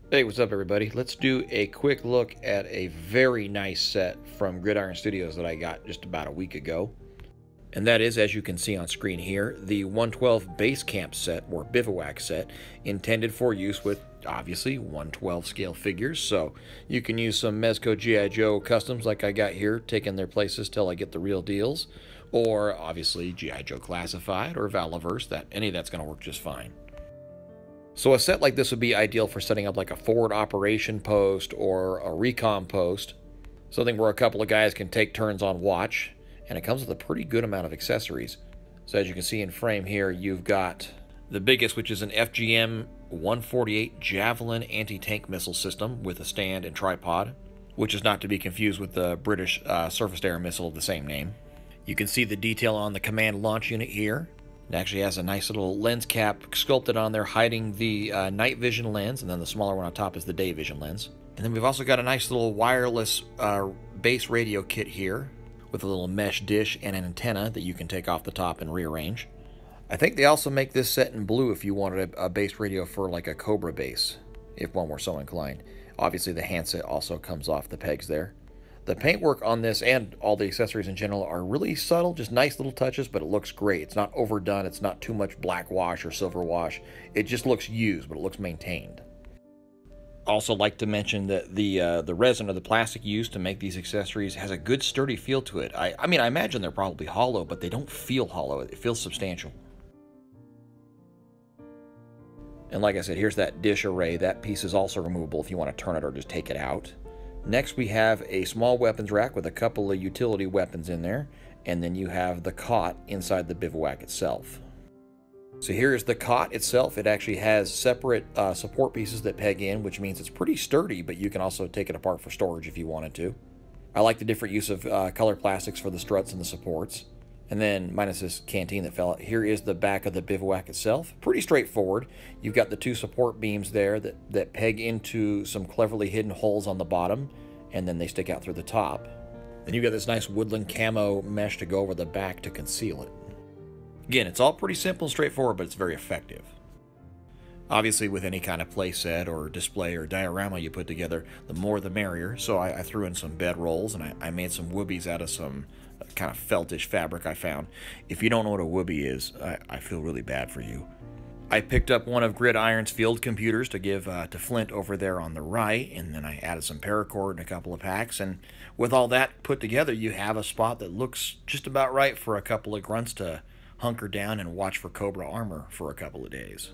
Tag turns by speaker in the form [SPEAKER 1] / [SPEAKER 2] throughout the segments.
[SPEAKER 1] Hey, what's up everybody? Let's do a quick look at a very nice set from Gridiron Studios that I got just about a week ago. And that is, as you can see on screen here, the 112 base camp set, or Bivouac set, intended for use with, obviously, 112 scale figures. So you can use some Mezco G.I. Joe customs like I got here, taking their places till I get the real deals. Or, obviously, G.I. Joe Classified or Valaverse, any of that's going to work just fine. So a set like this would be ideal for setting up like a forward operation post or a recon post, something where a couple of guys can take turns on watch, and it comes with a pretty good amount of accessories. So as you can see in frame here, you've got the biggest, which is an FGM 148 Javelin anti-tank missile system with a stand and tripod, which is not to be confused with the British surface-to-air missile of the same name. You can see the detail on the command launch unit here. It actually has a nice little lens cap sculpted on there, hiding the night vision lens, and then the smaller one on top is the day vision lens. And then we've also got a nice little wireless base radio kit here with a little mesh dish and an antenna that you can take off the top and rearrange. I think they also make this set in blue if you wanted a base radio for like a Cobra base, if one were so inclined. Obviously the handset also comes off the pegs there. The paintwork on this and all the accessories in general are really subtle, just nice little touches, but it looks great. It's not overdone, it's not too much black wash or silver wash. It just looks used, but it looks maintained. Also like to mention that the resin or the plastic used to make these accessories has a good sturdy feel to it. I mean, I imagine they're probably hollow, but they don't feel hollow. It feels substantial. And like I said, here's that dish array. That piece is also removable if you want to turn it or just take it out. Next, we have a small weapons rack with a couple of utility weapons in there, and then you have the cot inside the bivouac itself. So here is the cot itself. It actually has separate support pieces that peg in, which means it's pretty sturdy, but you can also take it apart for storage if you wanted to. I like the different use of color plastics for the struts and the supports. And then, minus this canteen that fell out, here is the back of the bivouac itself. Pretty straightforward. You've got the two support beams there that peg into some cleverly hidden holes on the bottom, and then they stick out through the top. Then you've got this nice woodland camo mesh to go over the back to conceal it. Again, it's all pretty simple and straightforward, but it's very effective. Obviously, with any kind of play set or display or diorama you put together, the more the merrier. So I threw in some bed rolls, and I made some whoobies out of some kind of feltish fabric I found. If you don't know what a whoobie is, I feel really bad for you. I picked up one of Gridiron's field computers to give to Flint over there on the right, and then I added some paracord and a couple of packs, and with all that put together, you have a spot that looks just about right for a couple of grunts to hunker down and watch for Cobra armor for a couple of days.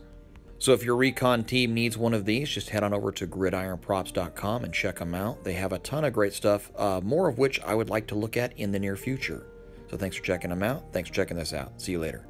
[SPEAKER 1] So if your recon team needs one of these, just head on over to Gridiornprops.com and check them out. They have a ton of great stuff, more of which I would like to look at in the near future. So thanks for checking them out. Thanks for checking this out. See you later.